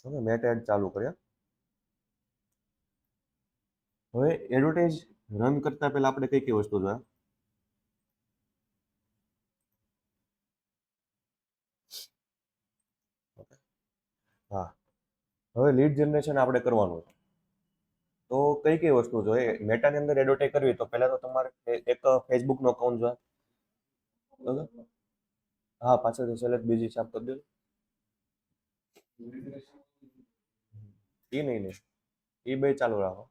Okay, meta add ચાલુ કર્યા. હવે એડવર્ટાઇઝ રન કરતા પહેલા આપણે કઈ કઈ વસ્તુ જોઈએ? હા, હવે લીડ જનરેશન આપણે કરવાનું છે. તો કઈ કઈ વસ્તુ જોઈએ? મેટાની અંદર એડવર્ટાઇઝ કરવી તો પહેલા તો તમારે એક ફેસબુકનો અકાઉન્ટ જોઈએ. બરાબર? હા, પાછળથી સેલેક્ટ બીજી સાફ કરી દો. એ નહીં નહીં, એ બે ચાલુ રાખો.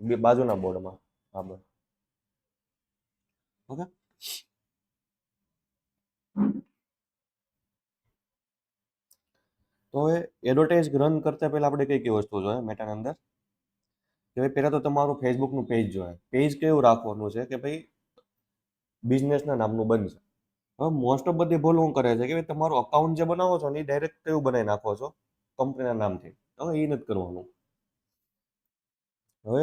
બે બાજુના બોર્ડમાં. હા બસ. ઓકે. તો હવે એડવર્ટાઇઝ રન કરતા પહેલા આપણે કઈ કઈ વસ્તુ જોઈએ મેટાની અંદર? કે ભાઈ પહેલા તો તમારું ફેસબુકનું પેજ જોઈએ. પેજ કેવું રાખવાનું છે કે ભાઈ બિઝનેસના નામનું બનશે. હવે મોસ્ટ ઓફ બધી ભૂલ હું કરે છે કે ભાઈ તમારું અકાઉન્ટ જે બનાવો છો ને એ ડાયરેક્ટ કેવું બનાવી નાખો છો કંપનીના નામથી. હવે એ નથી કરવાનું. હવે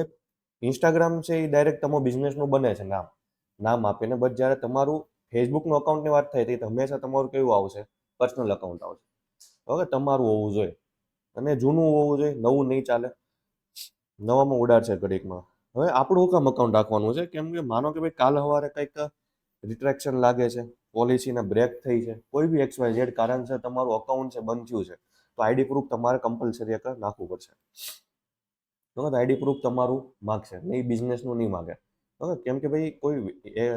ઇન્સ્ટાગ્રામ છે એ ડાયરેક્ટ તમારું બિઝનેસનું બને છે નામ. નામ આપીને બટ જ્યારે તમારું ફેસબુકનું અકાઉન્ટની વાત થાય તો હંમેશા તમારું કેવું આવશે? પર્સનલ અકાઉન્ટ આવશે. ઓકે, તમારું હોવું જોઈએ. અને જૂનું હોવું જોઈએ, નવું નહીં ચાલે. નવામાં ઉડાડશે ઘડીકમાં. હવે આપણું કામ અકાઉન્ટ રાખવાનું છે કેમ કે માનો કે ભાઈ કાલ સવારે કંઈક રિટ્રેક્શન લાગે છે, પોલિસીને બ્રેક થઈ છે, કોઈ બી એક્સ વાય ઝેડ કારણસર તમારું અકાઉન્ટ છે બંધ થયું છે, તો આઈડી પ્રૂફ તમારે કમ્પલસરી એક નાખવું પડશે. બરાબર? આઈડી પ્રૂફ તમારું માગશે, નહીં બિઝનેસનું નહીં માગે. બરાબર? કેમ કે ભાઈ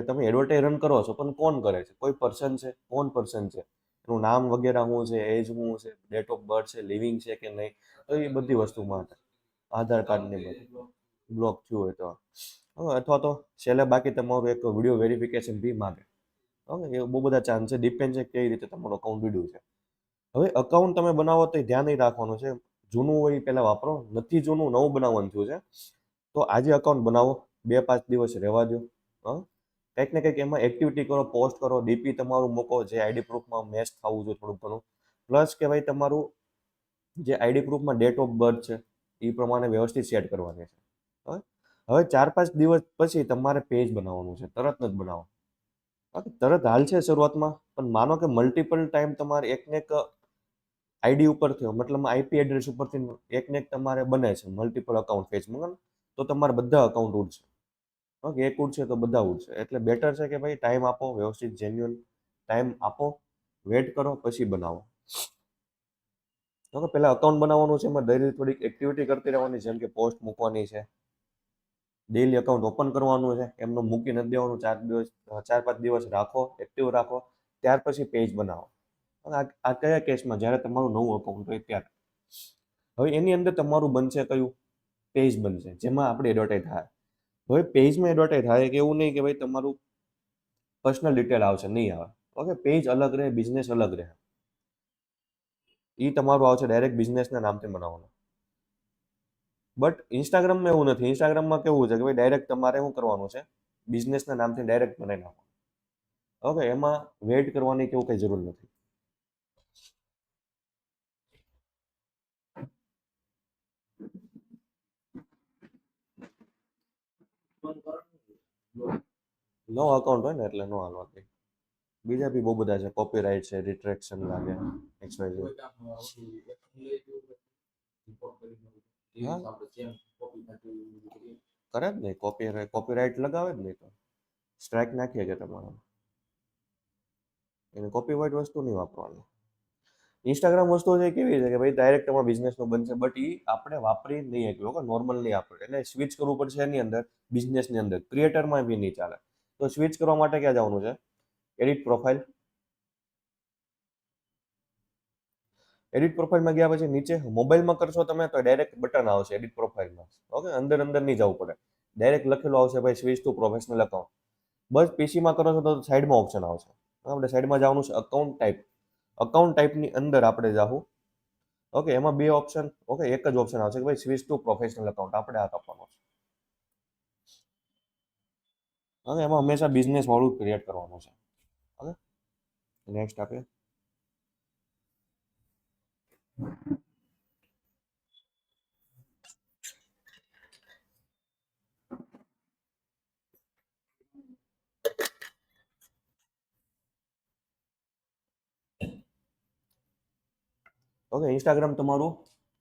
તમે એડવર્ટાઇઝ રન કરો છો પણ કોણ કરે છે? કોઈ પર્સન છે? કોણ પર્સન છે? એનું નામ વગેરે શું છે, એજ શું છે, ડેટ ઓફ બર્થ છે, લિવિંગ છે કે નહીં, તો એ બધી વસ્તુ માટે આધાર કાર્ડની બધું બ્લોક થયું હોય તો. અથવા તો છેલ્લે બાકી તમારું એક વિડીયો વેરિફિકેશન બી માગે. ઓકે, એ બહુ બધા ચાન્સ છે, ડિપેન્ડ છે કઈ રીતે તમારું અકાઉન્ટ વિડીયો છે. હવે અકાઉન્ટ તમે બનાવો તો ધ્યાન નહીં રાખવાનું છે, જૂનું હોય એ પહેલાં વાપરો, નથી જૂનું નવું બનાવવાનું થયું છે તો આજે અકાઉન્ટ બનાવો, 2-5 દિવસ રહેવા દો. કંઈક ને કંઈક એમાં એક્ટિવિટી કરો, પોસ્ટ કરો, ડીપી તમારું મૂકો જે આઈડી પ્રૂફમાં મેચ થવું જોઈએ થોડુંક ઘણું. પ્લસ કે ભાઈ તમારું જે આઈડી પ્રૂફમાં ડેટ ઓફ બર્થ છે એ પ્રમાણે વ્યવસ્થિત સેટ કરવાની છે. હવે 4-5 દિવસ પછી તમારે પેજ બનાવવાનું છે, તરત જ બનાવો. તરત હાલ છે શરૂઆતમાં, પણ માનો કે મલ્ટિપલ ટાઈમ તમારે એકને એક આઈડી ઉપરથી મતલબ આઈપી એડ્રેસ ઉપરથી એકને એક તમારે બને છે મલ્ટિપલ અકાઉન્ટ ફેસબુક, તો તમારે બધા અકાઉન્ટ ઉડશે. ઓકે, એક ઉડશે તો બધા ઉડશે. એટલે બેટર છે કે ભાઈ ટાઈમ આપો, વ્યવસ્થિત જેન્યુઅલ ટાઈમ આપો, વેટ કરો પછી બનાવો. ઓકે, પહેલા અકાઉન્ટ બનાવવાનું છે, એમાં ડેલી થોડીક એક્ટિવિટી કરતી રહેવાની, જેમ કે પોસ્ટ મૂકવાની છે, ડેલી અકાઉન્ટ ઓપન કરવાનું છે, એમનું મૂકી નથી દેવાનું. 4-5 દિવસ રાખો, એક્ટિવ રાખો, ત્યાર પછી પેજ બનાવો. આ કયા કેસમાં? જ્યારે તમારું નવું અકાઉન્ટ હોય ત્યારે. હવે એની અંદર તમારું બનશે કયું? પેજ બનશે, જેમાં આપણે એડવર્ટાઇઝ થાય. હવે પેજમાં એડવર્ટાઇઝ થાય કે એવું નહીં કે ભાઈ તમારું પર્સનલ ડિટેલ આવશે, નહીં આવે. ઓકે, પેજ અલગ રહે, બિઝનેસ અલગ રહે. એ તમારું આવશે ડાયરેક્ટ બિઝનેસના નામથી બનાવવાનું. બટ ઇન્સ્ટાગ્રામમાં એવું નથી. ઇન્સ્ટાગ્રામમાં કેવું છે કે ભાઈ ડાયરેક્ટ તમારે શું કરવાનું છે? બિઝનેસના નામથી ડાયરેક્ટ બનાવી નાખવાનું. ઓકે, એમાં વેઇટ કરવાની કેવું કઈ જરૂર નથી. નો અકાઉન્ટ હોય ને એટલે નો હાલવા દે. બીજા બી બહુ બધા છે, કોપીરાઇટ છે, રિટ્રેક્શન લાગે, એક્સ વાય ઝેડ. હા, કરે જ નહીં. કોપીરાઇટ લગાવે જ નહીં તો સ્ટ્રાઇક નાખીએ કે તમારે એને કોપીરાઇટ વસ્તુ નહીં વાપરવાની. ઇન્સ્ટાગ્રામ વસ્તુ છે કેવી છે કે ભાઈ ડાયરેક્ટ તમારા બિઝનેસનો બનશે, બટ એ આપણે વાપરી નહીં શકીએ. ઓકે, નોર્મલ નહીં આપણે, એટલે સ્વિચ કરવું પડશે એની અંદર, બિઝનેસની અંદર. ક્રિએટરમાં બી નહીં ચાલે. તો સ્વિચ કરવા માટે ક્યાં જવાનું છે? Edit profile. એડિટ પ્રોફાઇલમાં ગયા પછી નીચે મોબાઈલમાં કરશો તમે તો ડાયરેક્ટ બટન આવશે એડિટ પ્રોફાઇલમાં. ઓકે, અંદર અંદર નહીં જવું પડે, ડાયરેક્ટ લખેલું આવશે ભાઈ સ્વિચ ટુ પ્રોફેશનલ અકાઉન્ટ. બસ પીસીમાં કરો છો તો સાઈડમાં ઓપ્શન આવશે. આપણે સાઈડમાં જવાનું છે અકાઉન્ટ ટાઈપ. અકાઉન્ટ ટાઈપની અંદર આપણે જાવું. ઓકે, એમાં બે ઓપ્શન. ઓકે, એક જ ઓપ્શન આવશે કે ભાઈ સ્વિચ ટુ પ્રોફેશનલ અકાઉન્ટ, આપણે આ આપવાનો છે. ઓકે, એમાં હંમેશા બિઝનેસ વાળું ક્રિએટ કરવાનું છે. ઓકે, નેક્સ્ટ આપીએ. ઓકે, ઇન્સ્ટાગ્રામ તમારું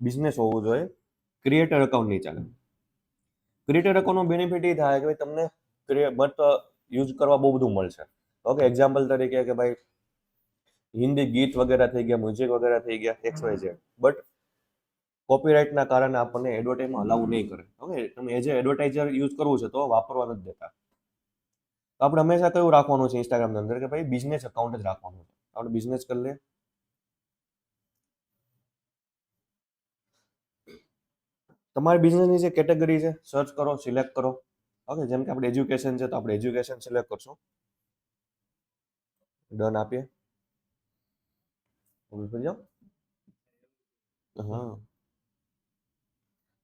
બિઝનેસ હોવું જોઈએ, ક્રિએટર અકાઉન્ટ નહીં ચાલે. ક્રિએટર અકાઉન્ટનો બેનિફિટ એ થાય કે ભાઈ તમને બટ યુઝ કરવા બહુ બધું મળશે. ઓકે, એક્ઝામ્પલ તરીકે કે ભાઈ હિન્દી ગીત વગેરે થઈ ગયા, મ્યુઝિક વગેરે થઈ ગયા, એક્સ વાય ઝેડ, બટ કોપીરાઇટના કારણે આપણને એડવર્ટાઇઝમાં અલાઉ નહીં કરે. ઓકે, તમે એઝ એ એડવર્ટાઇઝર યુઝ કરવું છે તો વાપરવા નથી દેતા. તો આપણે હંમેશા કયું રાખવાનું છે ઇન્સ્ટાગ્રામની અંદર કે ભાઈ બિઝનેસ અકાઉન્ટ જ રાખવાનું છે. આપણે બિઝનેસ કરી લઈએ. તમારી બિઝનેસની જે કેટેગરી છે સર્ચ કરો, સિલેક્ટ કરો. ઓકે, જેમ કે આપણે એજ્યુકેશન છે તો આપણે એજ્યુકેશન સિલેક્ટ કરશું. ડન આપીએ. જાઓ. હા,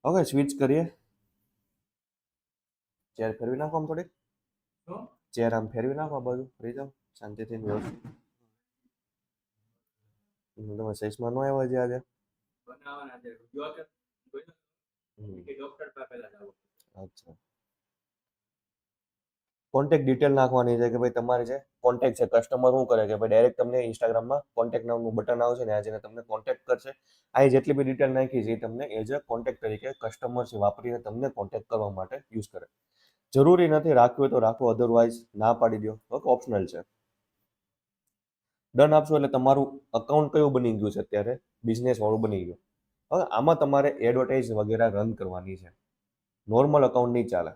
ઓકે, સ્વિચ કરીએ. ચેર ફેરવી નાખો આમ થોડીક. ચેર આમ ફેરવી નાખો આ બાજુ, ફરી જાઓ શાંતિથી વ્યવસ્થિત. તમે સைஸ்માં નો આવ્યા છે આજે. અચ્છા, કોન્ટેક્ટ ડિટેલ નાખવાની છે કે ભાઈ તમારે જે કોન્ટેક્ટ છે, કસ્ટમર શું કરે કે ભાઈ ડાયરેક્ટ તમને ઇન્સ્ટાગ્રામમાં કોન્ટેક્ટ નામનું બટન આવશે ને આ જેને તમને કોન્ટેક્ટ કરશે. આ જેટલી બી ડિટેલ નાખી છે એ તમને એઝ અ કોન્ટેક્ટ તરીકે કસ્ટમર છે વાપરીને તમને કોન્ટેક્ટ કરવા માટે યુઝ કરે. જરૂરી નથી, રાખવું હોય તો રાખો, અધરવાઇઝ ના પાડી દો. ઓકે, ઓપ્શનલ છે. ડન આપશો એટલે તમારું અકાઉન્ટ કયું બની ગયું છે અત્યારે, બિઝનેસ વાળું બની ગયું. હવે આમાં તમારે એડવર્ટાઇઝ વગેરે રન કરવાની છે, નોર્મલ અકાઉન્ટ નહીં ચાલે.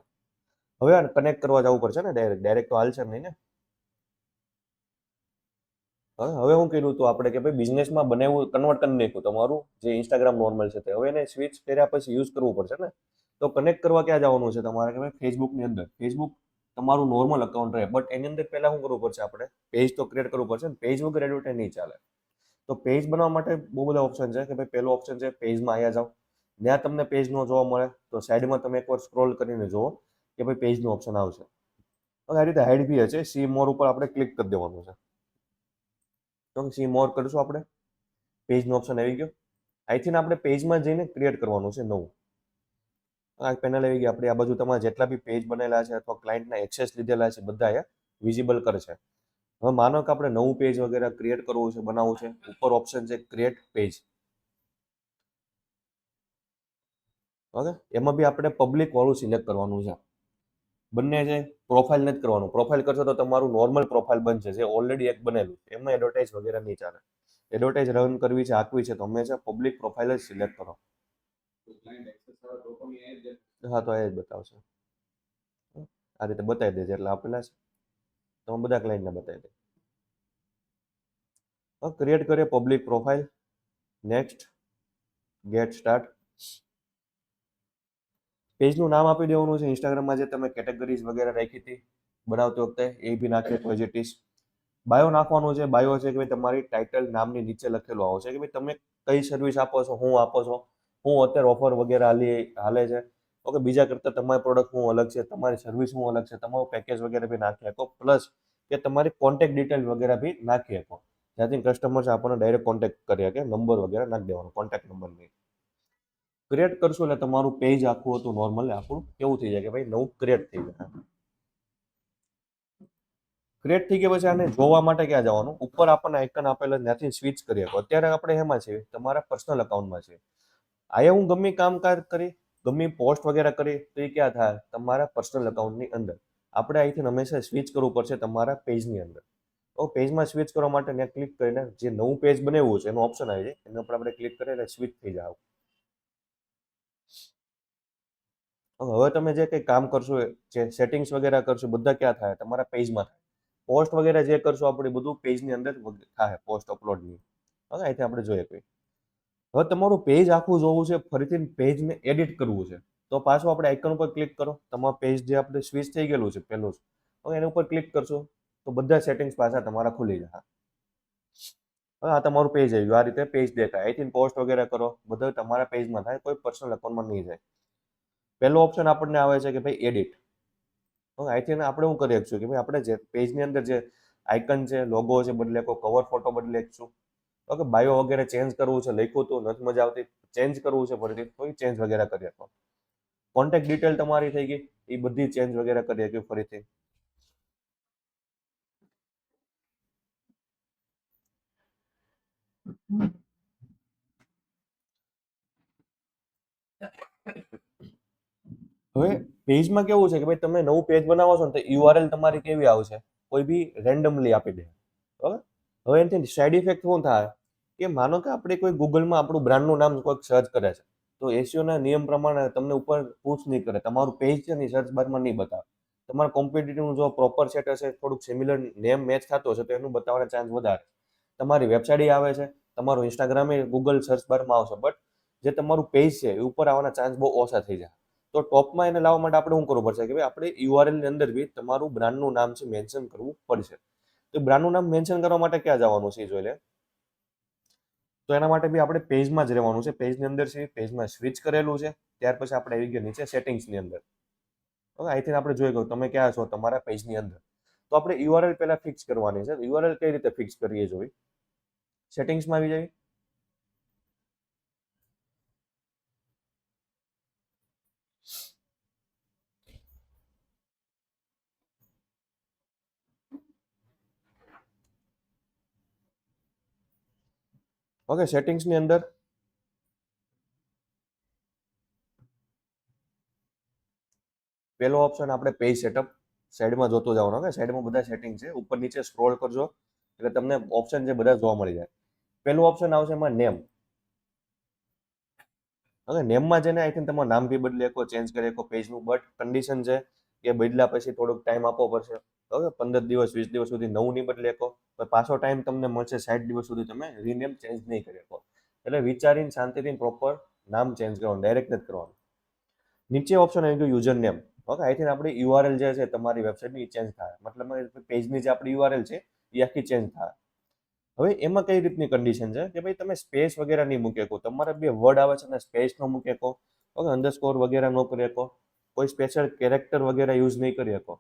હવે કનેક્ટ કરવા જવું પડશે ને, ડાયરેક્ટ ડાયરેક્ટ તો હાલશે નહીં ને. હવે હું કર્યું હતું આપણે કે ભાઈ બિઝનેસમાં બનાવ્યું, કન્વર્ટ કરી નાખ્યું તમારું જે ઇન્સ્ટાગ્રામ નોર્મલ છે તે. હવે એને સ્વિચ કર્યા પછી યુઝ કરવું પડશે ને. તો કનેક્ટ કરવા ક્યાં જવાનું છે તમારે કે ભાઈ ફેસબુકની અંદર. ફેસબુક તમારું નોર્મલ અકાઉન્ટ રહે, બટ એની અંદર પહેલા શું કરવું પડશે આપણે, પેજ તો ક્રિએટ કરવું પડશે ને. પેજ વગર એડવર્ટાઇઝ નહીં ચાલે. તો પેજ બનાવવા માટે બહુ બધા ઓપ્શન છે કે ભાઈ પહેલો ઓપ્શન છે પેજમાં આવ્યા જાઓ. ત્યાં તમને પેજ નો જોવા મળે તો સાઈડમાં તમે એકવાર સ્ક્રોલ કરીને જુઓ કે ભાઈ પેજનું ઓપ્શન આવશે. હવે આ રીતે હાઈડ બી છે, સી મોર ઉપર આપણે ક્લિક કરી દેવાનું છે. તો સી મોર કરીશું આપણે, પેજનો ઓપ્શન આવી ગયો. અહીંથી આપણે પેજમાં જઈને ક્રિએટ કરવાનું છે નવું. આ પેનલ આવી ગઈ આપણી. આ બાજુ તમારે જેટલા બી પેજ બનેલા છે અથવા ક્લાયન્ટના એક્સેસ લીધેલા છે બધા અહીંયા વિઝિબલ કરશે. હવે માનો કે આપણે નવું પેજ વગેરે ક્રિએટ કરવું છે, બનાવવું છે, ઉપર ઓપ્શન છે ક્રિએટ પેજ. ઓકે, એમાં બી આપણે પબ્લિક વાળું સિલેક્ટ કરવાનું છે. બંને છે, પ્રોફાઇલ નથી કરવાનું. પ્રોફાઇલ કરશો તો તમારું નોર્મલ પ્રોફાઇલ બનશે જે ઓલરેડી એક બનેલું, એમાં એડવર્ટાઇઝ વગેરે નહીં ચાલે. એડવર્ટાઇઝ રન કરવી છે, આપવી છે તો હંમેશા પબ્લિક પ્રોફાઇલ જ સિલેક્ટ કરો. હા, તો એ જ બતાવશે. આ રીતે બતાવી દેજે એટલે આપેલા છે તમે બધા ક્લાયન્ટને બતાવી દે. ક્રિએટ કરીએ public profile. Next, get start. પેજનું નામ આપી દેવાનું છે. ઇન્સ્ટાગ્રામમાં જે તમે કેટેગરીઝ વગેરે રાખી હતી બનાવતી વખતે એ બી નાખીએ તો એઝ ઇટ ઇઝ. બાયો નાખવાનું છે. બાયો છે કે ભાઈ તમારી ટાઇટલ નામની નીચે લખેલું આવશે કે ભાઈ તમે કઈ સર્વિસ આપો છો, શું આપો છો, હું અત્યારે ઓફર વગેરે હાલે છે. ઓકે, બીજા કરતાં તમારી પ્રોડક્ટ શું અલગ છે, તમારી સર્વિસ શું અલગ છે, તમારું પેકેજ વગેરે બી નાખી શકો. પ્લસ કે તમારી કોન્ટેક્ટ ડિટેલ વગેરે બી નાખી શકો, જ્યાંથી કસ્ટમર છે આપણને ડાયરેક્ટ કોન્ટેક્ટ કરી શકે. નંબર વગેરે નાખી દેવાનો, કોન્ટેક્ટ નંબર નહીં. ક્રિએટ કરશો એટલે તમારું પેજ આખું હતું નોર્મલ આપણું કેવું થઈ જાય કે ભાઈ નવું ક્રિએટ થઈ જાય. ક્રિએટ થઈ ગયા પછી આને જોવા માટે ક્યાં જવાનું, ઉપર આપણને આઇકન આપેલા ત્યાંથી સ્વિચ કરી શકો. અત્યારે આપણે એમાં છીએ તમારા પર્સનલ અકાઉન્ટમાં છે. આયા હું ગમે કામકાજ કરી, ગમે પોસ્ટ વગેરે કરી તો એ ક્યાં થાય તમારા પર્સનલ અકાઉન્ટની અંદર. આપણે અહીંથી હંમેશા સ્વિચ કરવું પડશે તમારા પેજની અંદર. તો પેજમાં સ્વિચ કરવા માટે ત્યાં ક્લિક કરીને જે નવું પેજ બનાવ્યું છે એનું ઓપ્શન આવી જાય, એના ઉપર આપણે ક્લિક કરીએ એટલે સ્વિચ થઈ જાય. હવે તમે જે કંઈ કામ કરશો, જે સેટિંગ્સ વગેરે કરશો બધા ક્યાં થાય તમારા પેજમાં થાય. પોસ્ટ વગેરે જે કરશો આપણે બધું પેજની અંદર થાય, પોસ્ટ અપલોડની. હવે અહીંથી આપણે જોઈએ કંઈ. હવે તમારું પેજ આખું જોવું છે, ફરીથી પેજને એડિટ કરવું છે તો પાછું આપણે આઇકન ઉપર ક્લિક કરો. તમારું પેજ જે આપણે સ્વિચ થઈ ગયેલું છે પહેલું જ, હવે એના ઉપર ક્લિક કરશો તો બધા સેટિંગ્સ પાછા તમારા ખુલી જાય. હવે આ તમારું પેજ આવી ગયું. આ રીતે પેજ દેખાય. અહીંથી પોસ્ટ વગેરે કરો બધા તમારા પેજમાં થાય, કોઈ પર્સનલ અકાઉન્ટમાં નહીં જાય. પહેલો ઓપ્શન આપણને આવે છે કે ભાઈ એડિટ. હવે અહીંથી આપણે શું કરી શકશું કે ભાઈ આપણે જે પેજની અંદર જે આઇકન છે, લોગો છે બદલે કોઈ કવર ફોટો બદલે શકશું. ઓકે, બાયો વગેરે ચેન્જ કરવું છે, લખ્યું તો નથી મજા આવતી, ચેન્જ કરવું છે ફરીથી તો ચેન્જ વગેરે કરી શકો. કોન્ટેક્ટ ડિટેલ તમારી થઈ ગઈ, એ બધી ચેન્જ વગેરે કરી શકીએ ફરીથી. હવે પેજમાં કેવું છે કે ભાઈ તમે નવું પેજ બનાવો છો ને તો યુઆરએલ તમારી કેવી આવશે, કોઈ બી રેન્ડમલી આપી દે, બરાબર. હવે એનાથી સાઈડ ઇફેક્ટ શું થાય કે માનો કે આપણે કોઈ ગૂગલમાં આપણું બ્રાન્ડનું નામ કોઈક સર્ચ કરે છે, તો એસીઓના નિયમ પ્રમાણે તમને ઉપર પુશ નહીં કરે, તમારું પેજ છે ને સર્ચ બારમાં નહીં બતાવે. તમારા કોમ્પિટિટિવનું જો પ્રોપર સેટ હશે, થોડુંક સિમિલર નેમ મેચ થતો હશે તો એનું બતાવવાના ચાન્સ વધારે. તમારી વેબસાઇટ આવે છે, તમારું ઇન્સ્ટાગ્રામ એ ગૂગલ સર્ચ બારમાં આવશે, બટ જે તમારું પેજ છે એ ઉપર આવવાના ચાન્સ બહુ ઓછા થઈ જાય. તો ટોપમાં એને લાવવા માટે આપણે શું કરવું પડશે કે ભાઈ આપણે યુઆરએલ ની અંદર બી તમારું બ્રાન્ડનું નામ છે મેન્શન કરવું પડશે. તો બ્રાન્ડનું નામ મેન્શન કરવા માટે ક્યાં જવાનું છે જોઈ લે. તો એના માટે બી આપણે પેજમાં જ રહેવાનું છે. પેજની અંદર છે, પેજમાં સ્વિચ કરેલું છે. ત્યાર પછી આપણે આવી ગયા નીચે સેટિંગ્સની અંદર. ઓકે, અહીંથી આપણે જોઈ ગયો તમે ક્યાં છો તમારા પેજની અંદર. તો આપણે યુઆરએલ પહેલા ફિક્સ કરવાની છે. યુઆરએલ કઈ રીતે ફિક્સ કરીએ જોઈ. સેટિંગ્સમાં આવી જાય. ઓકે, સેટિંગ્સની અંદર પહેલો ઓપ્શન આપણે પેજ સેટઅપ સાઈડમાં જોતો જવાનો. ઓકે, સાઈડમાં બધા સેટિંગ છે, ઉપર નીચે સ્ક્રોલ કરજો એટલે તમને ઓપ્શન જે બધા જોવા મળી જાય. પહેલું ઓપ્શન આવશે એમાં નેમ. ઓકે, નેમમાં જઈને આઈ થિંક તમારું નામ બી બદલી શકો, ચેન્જ કરી શકો પેજનું, બટ કન્ડિશન છે કે બદલ્યા પછી થોડોક ટાઈમ આપવો પડશે. ઓકે, 15 દિવસ 20 દિવસ સુધી નવું નહીં બદલી શકો, તો પાછો ટાઈમ તમને મળશે 60 દિવસ સુધી તમે રીનેમ ચેન્જ નહીં કરી શકો. એટલે વિચારીને શાંતિથી પ્રોપર નામ ચેન્જ કરવાનું, ડાયરેક્ટ નથી કરવાનું. નીચે ઓપ્શન આવી ગયું યુઝર નેમ. ઓકે, અહીંથી આપણી યુઆરએલ જે છે તમારી વેબસાઇટની ચેન્જ થાય, મતલબ પેજની જે આપણી યુઆરએલ છે એ આખી ચેન્જ થાય. હવે એમાં કઈ રીતની કન્ડિશન છે કે ભાઈ તમે સ્પેસ વગેરે નહીં મૂકી શકો, તમારે બે વર્ડ આવે છે ને સ્પેસ ન મૂકી શકો, ઓકે, અંડરસ્કોર વગેરે ન કરી શકો, કોઈ સ્પેશિયલ કેરેક્ટર વગેરે યુઝ નહીં કરી શકો.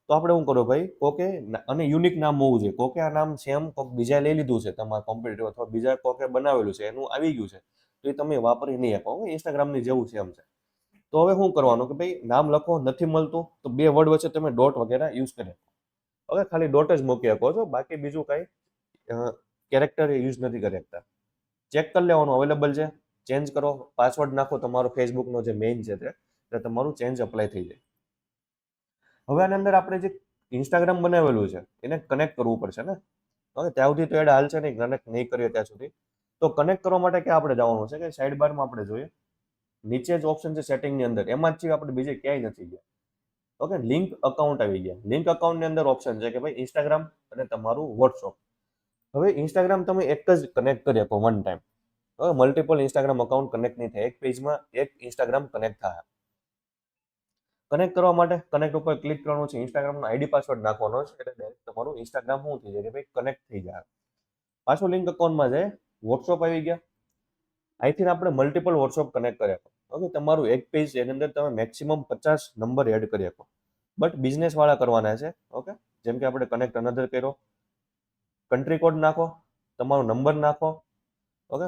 તો આપણે શું કરો ભાઈ, કોકે અને યુનિક નામ હોવું જોઈએ. કોકે આ નામ સેમ કોક બીજા લઈ લીધું છે તમારા કોમ્પિટિટર અથવા બીજા કોકે બનાવેલું છે, એનું આવી ગયું છે, તો એ તમે વાપરી નહીં શકો. ઇન્સ્ટાગ્રામની જેવું સેમ છે. તો હવે શું કરવાનું કે ભાઈ નામ લખો, નથી મળતું તો બે વર્ડ વચ્ચે તમે ડોટ વગેરે યુઝ કરી. હવે ખાલી ડોટ જ મૂકી શકો છો, બાકી બીજું કઈ કેરેક્ટર યુઝ નથી કરી શકતા. ચેક કરી લેવાનું અવેલેબલ છે, ચેન્જ કરો, પાસવર્ડ નાખો તમારો ફેસબુકનો જે મેઇન છે તે, એટલે તમારું ચેન્જ અપ્લાય થઈ જાય. હવે આની અંદર આપણે જે ઇન્સ્ટાગ્રામ બનાવેલું છે એને કનેક્ટ કરવું પડશે ને. હવે ત્યાં સુધી તો એડ હાલશે નહીં, કનેક્ટ નહીં કરીએ ત્યાં સુધી. તો કનેક્ટ કરવા માટે ક્યાં આપણે જવાનું છે કે સાઈડ બારમાં આપણે જોઈએ નીચે જ ઓપ્શન છે સેટિંગની અંદર, એમાં જ આપણે બીજે ક્યાંય નથી ગયા. ઓકે, લિંક અકાઉન્ટ આવી ગયા. લિંક અકાઉન્ટની અંદર ઓપ્શન છે કે ભાઈ ઇન્સ્ટાગ્રામ અને તમારું વોટ્સઅપ. હવે ઇન્સ્ટાગ્રામ તમે એક જ કનેક્ટ કરી શકો વન ટાઈમ. હવે મલ્ટિપલ ઇન્સ્ટાગ્રામ અકાઉન્ટ કનેક્ટ નહીં થાય, એક પેજમાં એક ઇન્સ્ટાગ્રામ કનેક્ટ થાય. કનેક્ટ કરવા માટે કનેક્ટ ઉપર ક્લિક કરવાનું છે, ઇન્સ્ટાગ્રામનો આઈડી પાસવર્ડ નાખવાનો છે, એટલે ડાયરેક્ટ તમારું ઇન્સ્ટાગ્રામ શું થઈ જાય કે ભાઈ કનેક્ટ થઈ જાય. પાછું લિંક અકાઉન્ટમાં જાય, વોટ્સઅપ આવી ગયા. અહીંથી આપણે મલ્ટિપલ વોટ્સઅપ કનેક્ટ કર્યા. ઓકે, તમારું એક પેજ છે એની અંદર તમે મેક્સિમમ 50 નંબર એડ કરી શકો, બટ બિઝનેસ વાળા કરવાના છે. ઓકે, જેમ કે આપણે કનેક્ટ અનધર કર્યો, કન્ટ્રી કોડ નાખો, તમારો નંબર નાખો, ઓકે,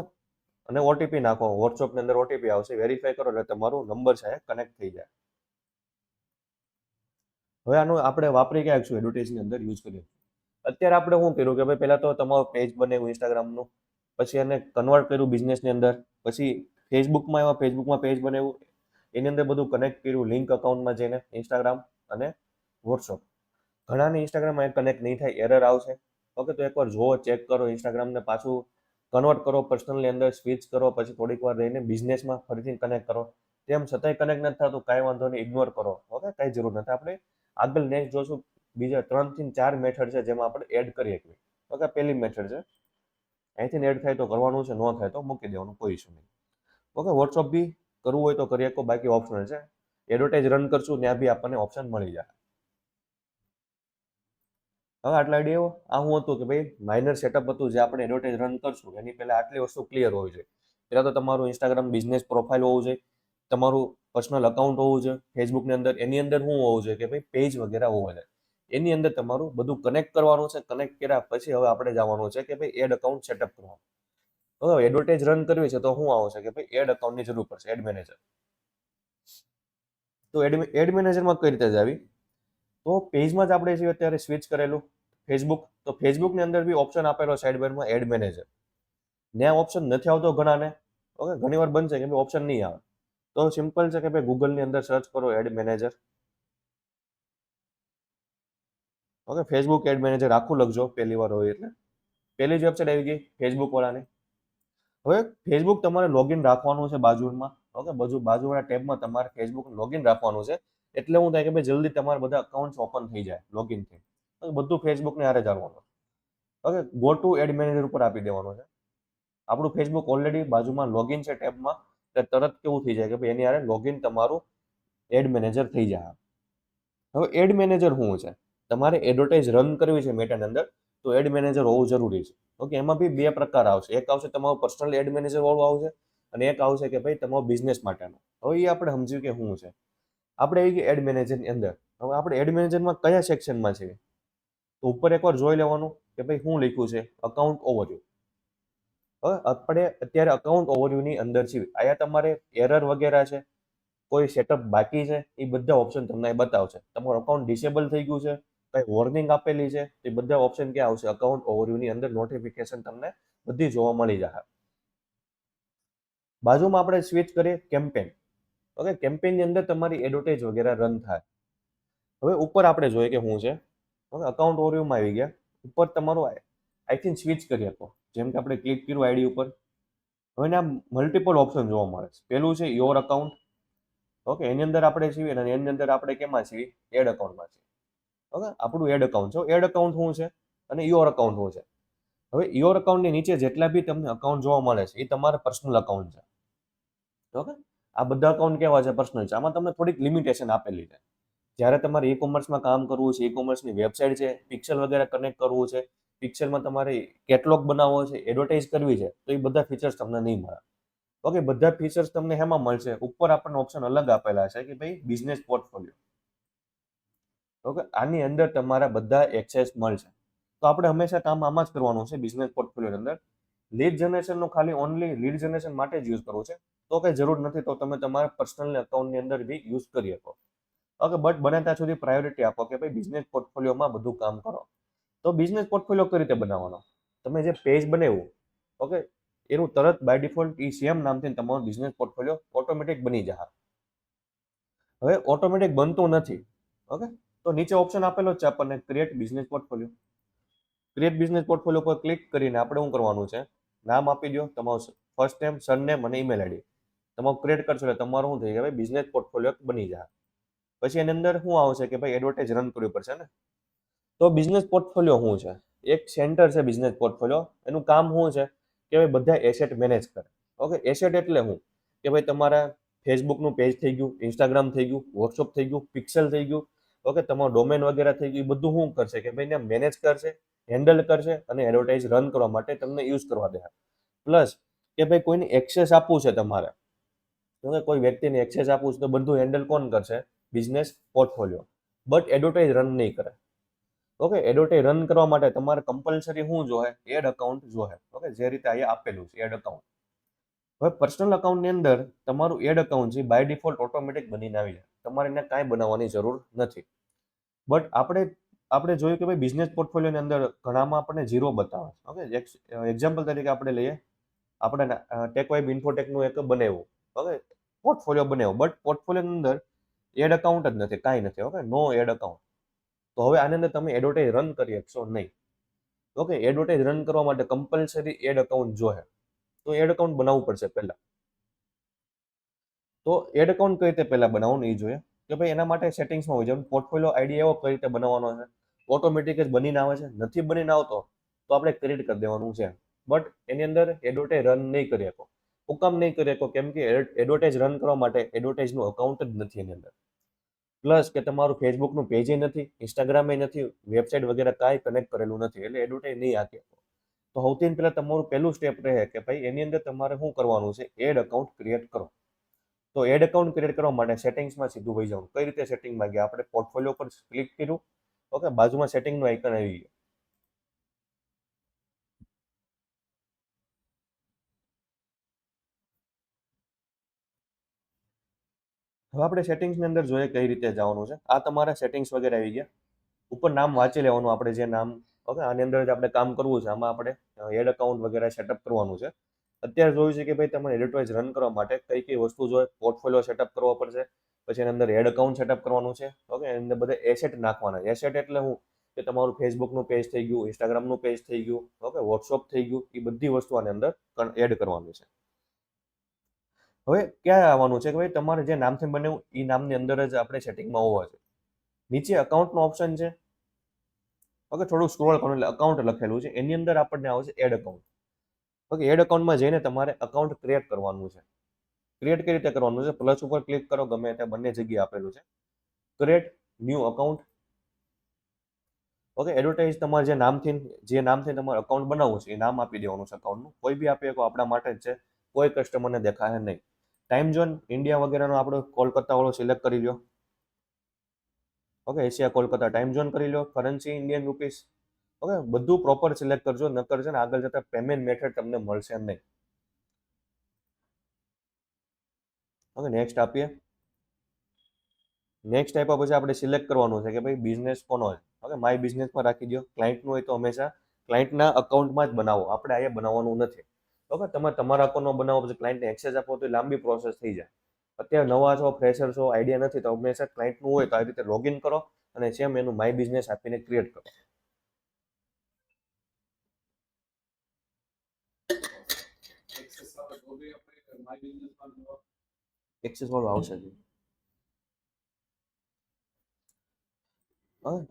અને ઓટીપી નાખો. વોટ્સઅપની અંદર ઓટીપી આવશે, વેરીફાઈ કરો એટલે તમારું નંબર છે કનેક્ટ થઈ જાય. હવે આનું આપણે વાપરી ક્યાં છું એડવર્ટાઇઝની અંદર યુઝ કરીએ. અત્યારે આપણે શું કર્યું કે ભાઈ પહેલા તો તમારું પેજ બનાવ્યું ઇન્સ્ટાગ્રામનું, પછી એને કન્વર્ટ કર્યું બિઝનેસની અંદર, પછી ફેસબુકમાં એવા ફેસબુકમાં પેજ બનાવ્યું, એની અંદર બધું કનેક્ટ કર્યું લિંક અકાઉન્ટમાં જઈને ઇન્સ્ટાગ્રામ અને વોટ્સઅપ. ઘણાને ઇન્સ્ટાગ્રામમાં કનેક્ટ નહીં થાય, એરર આવશે. ઓકે, તો એકવાર જુઓ, ચેક કરો, ઇન્સ્ટાગ્રામને પાછું કન્વર્ટ કરો, પર્સનલની અંદર સ્વિચ કરો, પછી થોડીક વાર રહીને બિઝનેસમાં ફરીથી કનેક્ટ કરો. તેમ છતાંય કનેક્ટ નથી થતું, કાંઈ વાંધો નહીં, ઇગ્નોર કરો. ઓકે, કાંઈ જરૂર નથી. આપણે આગળ નેક્સ્ટ જોશું, બીજા 3 થી 4 મેથડ છે જેમાં આપણે એડ કરીએ. ઓકે, પહેલી મેથડ છે, અહીંથી એડ થાય તો કરવાનું છે, ન થાય તો મૂકી દેવાનું, કોઈ ઇશ્યુ નહીં. ઓકે, વોટ્સઅપ બી કરવું હોય તો કરી શકો, બાકી ઓપ્શનલ છે. એડવર્ટાઇઝ રન કરશું ત્યાં બી આપણને ઓપ્શન મળી જાય. હવે આટલા આઈડિયા આ હું હતું કે ભાઈ માઇનર સેટઅપ હતું જે આપણે એડવર્ટાઇઝ રન કરશું એની પહેલા આટલી વસ્તુ ક્લિયર હોવી જોઈએ. પહેલા તો તમારું ઇન્સ્ટાગ્રામ બિઝનેસ પ્રોફાઇલ હોવું જોઈએ, તમારું પર્સનલ અકાઉન્ટ હોવું જોઈએ ફેસબુકની અંદર, એની અંદર શું હોવું જોઈએ કે ભાઈ પેજ વગેરે હોવા જોઈએ. એની અંદર તમારું બધું કનેક્ટ કરવાનું છે. કનેક્ટ કર્યા પછી હવે આપણે જવાનું છે કે ભાઈ એડ અકાઉન્ટ સેટઅપ કરવાનું. હવે એડવર્ટાઇઝ રન કરવી છે તો શું આવશે કે ભાઈ એડ અકાઉન્ટની જરૂર પડશે, એડ મેનેજર. તો એડ મેનેજરમાં કઈ રીતે જ આવી, તો પેજમાં જ આપણે છીએ અત્યારે સ્વિચ કરેલું ફેસબુક, તો ફેસબુકની અંદર બી ઓપ્શન આપેલો સાઈડ બારમાં એડ મેનેજર. ત્યાં ઓપ્શન નથી આવતો ઘણાને. ઓકે, ઘણી વાર બનશે કે ઓપ્શન નહીં આવે, તો સિમ્પલ છે કે ભાઈ ગૂગલની અંદર સર્ચ કરો ad manager. Okay, Facebook ad manager આખું લખજો પહેલી વાર હોય એટલે. પહેલી જ વેબસાઇટ આવી ગઈ ફેસબુક વાળાની. હવે ફેસબુક તમારે લોગિન રાખવાનું છે બાજુમાં. ઓકે, બાજુવાળા ટેબમાં તમારે ફેસબુક લોગિન રાખવાનું છે. એટલે શું થાય કે ભાઈ જલ્દી તમારા બધા અકાઉન્ટ ઓપન થઈ જાય લોગિન થઈ. બધું ફેસબુકને હારે ચાલવાનું. Okay, go to ad manager ઉપર આપી દેવાનું છે. આપણું ફેસબુક ઓલરેડી બાજુમાં લોગિન છે ટેબમાં, એટલે તરત કેવું થઈ જાય કે ભાઈ એની હારે લોગિન તમારું એડ મેનેજર થઈ જાય. હવે એડ મેનેજર શું છે? તમારે એડવર્ટાઇઝ રન કરવી છે મેટાની અંદર, તો એડ મેનેજર હોવું જરૂરી છે. ઓકે, એમાં બી બે પ્રકાર આવશે. એક આવશે તમારું પર્સનલ એડ મેનેજર વાળું આવશે, અને એક આવશે કે ભાઈ તમારો બિઝનેસ માટેનો. હવે એ આપણે સમજ્યું કે શું છે. આપણે આવી ગઈ એડ મેનેજરની અંદર. હવે આપણે એડ મેનેજરમાં કયા સેક્શનમાં છે? તો ઉપર એકવાર જોઈ લેવાનું કે ભાઈ શું લખ્યું છે, અકાઉન્ટ ઓવરવ્યુ. હવે આપણે અત્યારે અકાઉન્ટ ઓવરવ્યુની અંદર છીએ. અહીંયા તમારે એરર વગેરે છે, કોઈ સેટઅપ બાકી છે, એ બધા ઓપ્શન તમને બતાવશે. તમારું અકાઉન્ટ ડિસેબલ થઈ ગયું છે, કઈ વોર્નિંગ આપેલી છે, એ બધા ઓપ્શન ક્યાં આવશે? અકાઉન્ટ ઓવરવ્યુની અંદર નોટિફિકેશન તમને બધી જોવા મળી જશે. બાજુમાં આપણે સ્વિચ કરીએ કેમ્પેન. ઓકે, કેમ્પેનની અંદર તમારી એડવર્ટાઇઝ વગેરે રન થાય. હવે ઉપર આપણે જોઈએ કે શું છે. ઓકે, અકાઉન્ટ ઓવરવ્યુમાં આવી ગયા. ઉપર તમારું આઈ થિંક સ્વિચ કરી શકો. જેમ કે આપણે ક્લિક કર્યું આઈડી ઉપર. હવે એના મલ્ટિપલ ઓપ્શન જોવા મળે છે. પહેલું છે યોર અકાઉન્ટ. ઓકે, એની અંદર આપણે છીએ અને એની અંદર આપણે કેમાં છીએ? એડ અકાઉન્ટમાં છીએ. ઓકે, આપણું એડ અકાઉન્ટ છે. એડ અકાઉન્ટ શું છે અને યોર અકાઉન્ટ શું છે? હવે યોર અકાઉન્ટની નીચે જેટલા બી તમને અકાઉન્ટ જોવા મળે છે એ તમારા પર્સનલ અકાઉન્ટ છે. ઓકે, આ બધા અકાઉન્ટ કેવા છે? પર્સનલ છે. આમાં તમને થોડીક લિમિટેશન આપેલી છે. જ્યારે તમારે ઈ કોમર્સમાં કામ કરવું છે, ઈ કોમર્સની વેબસાઇટ છે, પિક્સેલ વગેરે કનેક્ટ કરવું છે, પિક્સેલમાં તમારે કેટલોગ બનાવવો છે, એડવર્ટાઇઝ કરવી છે, તો એ બધા ફીચર્સ તમને નહીં મળે. ઓકે, બધા ફીચર્સ તમને હેમાં મળશે? ઉપર આપણને ઓપ્શન અલગ આપેલા છે કે ભાઈ બિઝનેસ પોર્ટફોલિયો. ઓકે, આની અંદર તમારા બધા એક્સેસ મળશે. તો આપણે હંમેશા કામ આમાં જ કરવાનું છે બિઝનેસ પોર્ટફોલિયોની અંદર. લીડ જનરેશનનો ખાલી ઓનલી લીડ જનરેશન માટે જ યુઝ કરવો છે, તો કંઈ જરૂર નથી. તો તમે તમારા પર્સનલ અકાઉન્ટની અંદર બી યુઝ કરી શકો. ઓકે, બટ બને ત્યાં સુધી પ્રાયોરિટી આપો કે ભાઈ બિઝનેસ પોર્ટફોલિયોમાં બધું કામ કરો. તો બિઝનેસ પોર્ટફોલિયો કઈ રીતે બનાવવાનો? તમે જે પેજ બનાવ્યું, ઓકે, એનું તરત બાય ડિફોલ્ટ એ સેમ નામથી તમારો બિઝનેસ પોર્ટફોલિયો ઓટોમેટિક બની જશે. હવે ઓટોમેટિક બનતું નથી. ઓકે, તો નીચે ઓપ્શન આપેલો જ છે આપણને create business portfolio. Create business portfolio પર ક્લિક કરીને આપણે શું કરવાનું છે? નામ આપી દો તમારું, ફર્સ્ટ નેમ, સરનેમ અને ઈમેલ આઈડી. તમારું ક્રિએટ કરશો એટલે તમારું શું થઈ જાય? બિઝનેસ પોર્ટફોલિયો બની જાય. પછી એની અંદર શું આવશે કે ભાઈ એડવર્ટાઇઝ રન કરવી પડશે ને. તો બિઝનેસ પોર્ટફોલિયો શું છે? એક સેન્ટર છે બિઝનેસ પોર્ટફોલિયો. એનું કામ શું છે કે ભાઈ બધા એસેટ મેનેજ કરે. ઓકે, એસેટ એટલે શું કે ભાઈ તમારા ફેસબુકનું પેજ થઈ ગયું, ઇન્સ્ટાગ્રામ થઈ ગયું, વોટ્સઅપ થઈ ગયું, પિક્સેલ થઈ ગયું. ઓકે, તમારું ડોમેન વગેરે થઈ ગયું. એ બધું શું કરશે કે ભાઈ મેનેજ કરશે, હેન્ડલ કરશે અને એડવર્ટાઇઝ રન કરવા માટે તમને યુઝ કરવા દે. પ્લસ કે ભાઈ કોઈને એક્સેસ આપવું છે તમારે, કોઈ વ્યક્તિને એક્સેસ આપવું છે, તો બધું હેન્ડલ કોણ કરશે? Business portfolio. But advertise run નહીં કરે. ઓકે, એડવર્ટાઇઝ રન કરવા માટે તમારે કમ્પલસરી શું જોહે? એડ અકાઉન્ટ જોહે. ઓકે, જે રીતે અહીંયા આપેલું છે એડ અકાઉન્ટ. હવે પર્સનલ અકાઉન્ટની અંદર તમારું એડ અકાઉન્ટ છે બાય ડિફોલ્ટ ઓટોમેટિક બનીને આવી જાય. તમારે એને કાંઈ બનાવવાની જરૂર નથી. બટ આપણે જોયું કે ભાઈ બિઝનેસ પોર્ટફોલિયોની અંદર ઘણામાં આપણને ઝીરો બતાવે. ઓકે, એક્ઝામ્પલ તરીકે આપણે લઈએ, આપણે ટેકવાઇબ ઇન્ફોટેકનું એક બનાવ્યું. ઓકે, પોર્ટફોલિયો બનાવ્યો, બટ પોર્ટફોલિયોની અંદર એડ અકાઉન્ટ જ નથી, કાંઈ નથી. ઓકે, નો એડ અકાઉન્ટ. તો હવે આની અંદર તમે એડવર્ટાઇઝ રન કરી શકશો નહીં. ઓકે, એડવર્ટાઇઝ રન કરવા માટે કમ્પલસરી એડ અકાઉન્ટ જોહે. તો એડ અકાઉન્ટ બનાવવું પડશે પહેલા. તો એડ અકાઉન્ટ કઈ રીતે પહેલા બનાવવાનું એ જોઈએ કે ભાઈ એના માટે સેટિંગ્સમાં હોય. જેમ પોર્ટફોલિયો આઈડી એવો કઈ રીતે બનાવવાનો છે, ઓટોમેટિક જ બનીને આવે છે. નથી બનીને આવતો તો આપણે ક્રિએટ કરી દેવાનું છે. બટ એની અંદર એડવર્ટાઇઝ રન નહીં કરી શકો. હું કામ નહીં કરી શકો? કેમ કે એડવર્ટાઇઝ રન કરવા માટે એડવર્ટાઇઝનું અકાઉન્ટ જ નથી એની અંદર. પ્લસ કે તમારું ફેસબુકનું પેજ નથી, ઇન્સ્ટાગ્રામ નથી, વેબસાઇટ વગેરે કાંઈ કનેક્ટ કરેલું નથી, એટલે એડવર્ટાઇઝ નહીં આપી શકો. તો સૌથી પહેલા તમારું પહેલું સ્ટેપ રહે કે ભાઈ એની અંદર તમારે શું કરવાનું છે? એડ અકાઉન્ટ ક્રિએટ કરો. તો એડ અકાઉન્ટ ક્રિએટ કરવા માટે સેટિંગ્સમાં સીધું વહી જવાનું. કઈ રીતે સેટિંગમાં ગયા? આપણે પોર્ટફોલિયો પર ક્લિક કર્યું. ઓકે, બાજુમાં સેટિંગનું આઇકન આવી ગયું. હવે આપણે સેટિંગ્સની અંદર જોઈએ કઈ રીતે જવાનું છે. આ તમારા સેટિંગ્સ વગેરે આવી ગયા. ઉપર નામ વાંચી લેવાનું. આપણે જે નામ, ઓકે, આની અંદર જ આપણે કામ કરવું છે. આમાં આપણે એડ અકાઉન્ટ વગેરે સેટઅપ કરવાનું છે. અત્યારે જોયું છે કે ભાઈ તમારે એડવર્ટાઇઝ રન કરવા માટે કઈ કઈ વસ્તુ જોઈએ, પોર્ટફોલિયો સેટઅપ કરવો પડશે, પછી એની અંદર એડ એકાઉન્ટ સેટઅપ કરવાનું છે. ઓકે, એની અંદર બધા એસેટ નાખવાના. એસેટ એટલે હું, કે તમારું ફેસબુકનું પેજ થઈ ગયું, ઇન્સ્ટાગ્રામનું પેજ થઈ ગયું, ઓકે, વોટ્સઅપ થઈ ગયું, એ બધી વસ્તુ આની અંદર એડ કરવાની છે. હવે ક્યાં આવવાનું છે કે ભાઈ તમારે જે નામથી બન્યું એ નામની અંદર જ આપણે સેટિંગમાં હોવા છે. નીચે અકાઉન્ટનો ઓપ્શન છે. ઓકે, થોડું સ્ક્રોલ કરો એટલે અકાઉન્ટ લખેલું છે, એની અંદર આપણને આવશે એડ એકાઉન્ટ. ઓકે, એડ એકાઉન્ટમાં જઈને તમારે અકાઉન્ટ ક્રિએટ કરવાનું છે. ક્રિએટ કઈ રીતે કરવાનું છે? પ્લસ ઉપર ક્લિક કરો, ગમે ત્યાં બંને જગ્યાએ આપેલું છે. Create new account. Okay, advertise તમારે જે નામથી તમારે અકાઉન્ટ બનાવવું છે એ નામ આપી દેવાનું છે અકાઉન્ટનું. કોઈ બી આપી શકો, આપણા માટે જ છે, કોઈ કસ્ટમરને દેખાશે નહીં. ટાઈમ ઝોન ઇન્ડિયા વગેરેનો આપણો કોલકાતા વાળો સિલેક્ટ કરી લો. Okay, Asia Kolkata time zone કરી લો. Currency Indian rupees. ઓકે, બધું પ્રોપર સિલેક્ટ કરજો, નકર છે ને આગળ જતા પેમેન્ટ મેથડ તમને મળશે નહીં. ઓકે, નેક્સ્ટ આપીએ. નેક્સ્ટ આપ્યા પછી આપણે સિલેક્ટ કરવાનું છે કે ભાઈ બિઝનેસ કોનો છે. ઓકે, માય બિઝનેસમાં રાખી દો. ક્લાયન્ટનું હોય તો હંમેશા ક્લાયન્ટના અકાઉન્ટમાં જ બનાવો, આપણે અહીંયા બનાવવાનું નથી. ઓકે, તમે તમારા અકાઉન્ટમાં બનાવો પછી ક્લાયન્ટને એક્સેસ આપો તો લાંબી પ્રોસેસ થઈ જાય. અત્યારે નવા છો, ફ્રેશર છો, આઈડિયા નથી, તો હંમેશા ક્લાયન્ટનું હોય તો આ રીતે લોગિન કરો અને સેમ એનું માય બિઝનેસ આપીને ક્રિએટ કરો. એક્સેસ વાળું આવશે જ.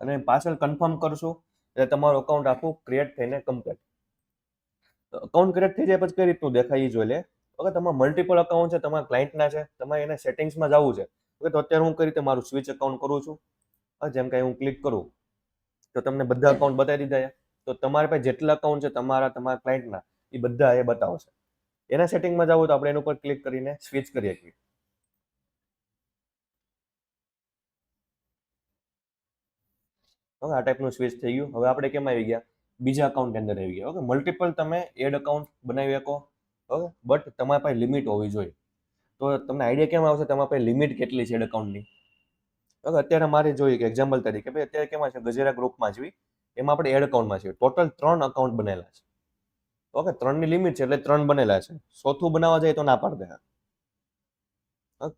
અને પાછળ કન્ફર્મ કરશું એટલે તમારું અકાઉન્ટ આખું ક્રિએટ થઈને કમ્પ્લીટ. અકાઉન્ટ ક્રિએટ થઈ જાય પછી કઈ રીતનું દેખાય એ જોઈ લે. ઓકે, તમારા મલ્ટિપલ અકાઉન્ટ છે, તમારા ક્લાયન્ટના છે, તમારે એને સેટિંગ્સમાં જવું છે. ઓકે, તો અત્યારે હું કઈ રીતે મારું સ્વિચ અકાઉન્ટ કરું છું. જેમ કે હું ક્લિક કરું તો તમને બધા અકાઉન્ટ બતાવી દીધા છે. તો તમારી પાસે જેટલા અકાઉન્ટ છે તમારા ક્લાયન્ટના, એ બધા એ બતાવશે. એના સેટિંગમાં જવું તો આપણે એના ઉપર ક્લિક કરીને સ્વિચ કરીએ છીએ. ઓકે, આ ટાઈપનું સ્વિચ થઈ ગયું. હવે આપણે કેમ આવી ગયા? બીજા અકાઉન્ટ અંદર આવી ગયા. ઓકે, મલ્ટિપલ તમે એડ અકાઉન્ટ બનાવી શકો. ઓકે, બટ તમારી પાસે લિમિટ હોવી જોઈએ. તો તમને આઈડિયા કેમ આવશે તમારી પાસે લિમિટ કેટલી છે એડ અકાઉન્ટની? ઓકે, અત્યારે મારે જોઈએ કે એક્ઝામ્પલ તરીકે ભાઈ અત્યારે કેમાં છે, ગજેરા ગ્રુપમાં જ એમાં આપણે એડ અકાઉન્ટમાં છીએ. ટોટલ 3 અકાઉન્ટ બનેલા છે. ઓકે, 3ની લિમિટ છે એટલે 3 બનેલા છે. ચોથું બનાવવા જાય તો ના પાડી દે.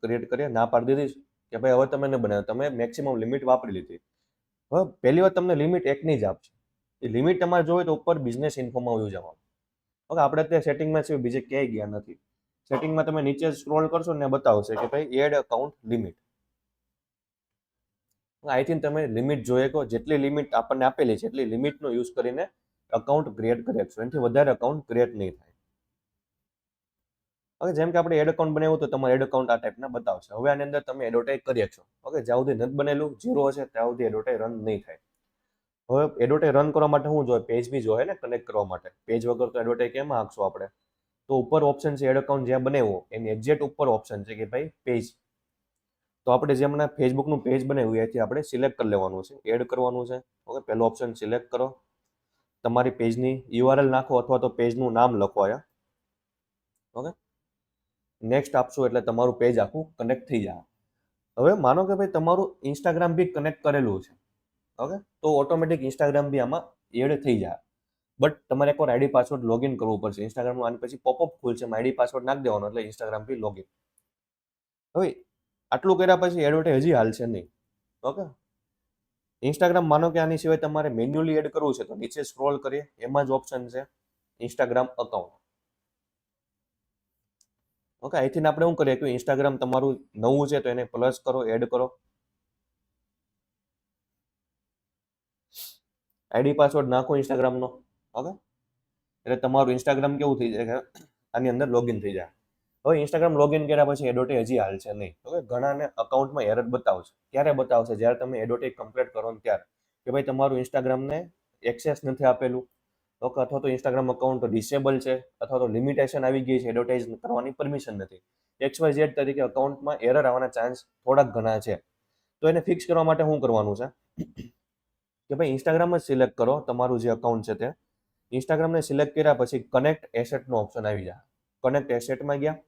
ક્રિએટ કરીએ, ના પાડી દીધી કે ભાઈ હવે તમે ન બનાવો, તમે મેક્સિમમ લિમિટ વાપરી લીધી. હવે પહેલી વાર તમને લિમિટ એકની જ આપશે. એ લિમિટ તમારે જોઈએ તો ઉપર બિઝનેસ ઇન્ફોમાં આવી જવાનું. ઓકે, આપણે અત્યારે સેટિંગમાં છે, બીજે ક્યાંય ગયા નથી. સેટિંગમાં તમે નીચે સ્ક્રોલ કરશો ને બતાવશે કે ભાઈ ad account limit. I think તમે લિમિટ જોઈએ કહો, જેટલી લિમિટ આપણને આપેલી છે એટલી લિમિટનો યુઝ કરીને અકાઉન્ટ ક્રિએટ કરી શકશો. એનાથી વધારે અકાઉન્ટ ક્રિએટ નહીં થાય. ઓકે, જેમ કે આપણે એડ અકાઉન્ટ બનાવ્યું તો તમારે એડ અકાઉન્ટ આ ટાઈપના બતાવશે. હવે આની અંદર તમે એડવર્ટાઇઝ કરી શકશો. ઓકે, જ્યાં સુધી નથી બનેલું, ઝીરો હશે ત્યાં સુધી એડવર્ટાઇઝ રન નહીં થાય. હવે એડવર્ટાઇઝ રન કરવા માટે શું જોઈએ? પેજ બી જોઈએ ને કનેક્ટ કરવા માટે. પેજ વગર તો એડવર્ટાઇઝ કેમાં આંકશું આપણે? તો ઉપર ઓપ્શન છે એડ અકાઉન્ટ જ્યાં બનાવ્યું એની એક્ઝેક્ટ ઉપર ઓપ્શન છે કે ભાઈ પેજ. તો આપણે જે હમણાં ફેસબુકનું પેજ બનાવ્યું એથી આપણે સિલેક્ટ કરી લેવાનું છે, એડ કરવાનું છે. ઓકે, પહેલો ઓપ્શન સિલેક્ટ કરો. તમારી પેજની યુઆરએલ નાખો અથવા તો પેજનું નામ લખો અહીંયા. ઓકે, નેક્સ્ટ આપશો એટલે તમારું પેજ આખું કનેક્ટ થઈ જાય. હવે માનો કે ભાઈ તમારું ઇન્સ્ટાગ્રામ બી કનેક્ટ કરેલું છે. ઓકે, તો ઓટોમેટિક ઇન્સ્ટાગ્રામ બી આમાં એડ થઈ જાય. બટ તમારે એકવાર આઈડી પાસવર્ડ લોગિન કરવું પડશે. ઇન્સ્ટાગ્રામનું આની પછી પોપઅપ ખુલશે, આઈડી પાસવર્ડ નાખી દેવાનો એટલે ઇન્સ્ટાગ્રામ બી લોગિન. હવે આટલું કર્યા પછી એડવર્ટાઇઝ હજી હાલશે નહીં. ઓકે, ઇન્સ્ટાગ્રામ માનો કે આની સિવાય તમારે મેન્યુઅલી એડ કરવું છે તો નીચે સ્ક્રોલ કરીએ, એમાં જ ઓપ્શન છે ઇન્સ્ટાગ્રામ અકાઉન્ટ. ઓકે, અહીંથી આપણે શું કરીએ કે ઇન્સ્ટાગ્રામ તમારું નવું છે તો એને પ્લસ કરો, એડ કરો. આઈડી પાસવર્ડ નાખો ઇન્સ્ટાગ્રામનો. ઓકે, એટલે તમારું ઇન્સ્ટાગ્રામ કેવું થઈ જાય કે આની અંદર લોગિન થઈ જાય. હવે ઇન્સ્ટાગ્રામ લોગિન કર્યા પછી એડવર્ટાઇઝ હજી હાલશે નહીં. ઓકે, ઘણાને અકાઉન્ટમાં એરર બતાવશે. ક્યારે બતાવશે? જ્યારે તમે એડવર્ટાઇઝ કમ્પ્લીટ કરો ને ત્યારે, કે ભાઈ તમારું ઇન્સ્ટાગ્રામને એક્સેસ નથી આપેલું. ઓકે, અથવા તો ઇન્સ્ટાગ્રામ અકાઉન્ટ ડિસેબલ છે, અથવા તો લિમિટેશન આવી ગઈ છે, એડવર્ટાઇઝ કરવાની પરમિશન નથી. XYZ તરીકે અકાઉન્ટમાં એરર આવવાના ચાન્સ થોડાક ઘણા છે. તો એને ફિક્સ કરવા માટે શું કરવાનું છે કે ભાઈ ઇન્સ્ટાગ્રામ જ સિલેક્ટ કરો તમારું જે અકાઉન્ટ છે તે. ઇન્સ્ટાગ્રામને સિલેક્ટ કર્યા પછી કનેક્ટ એસેટનો ઓપ્શન આવી જાય. કનેક્ટ એસેટમાં ગયા.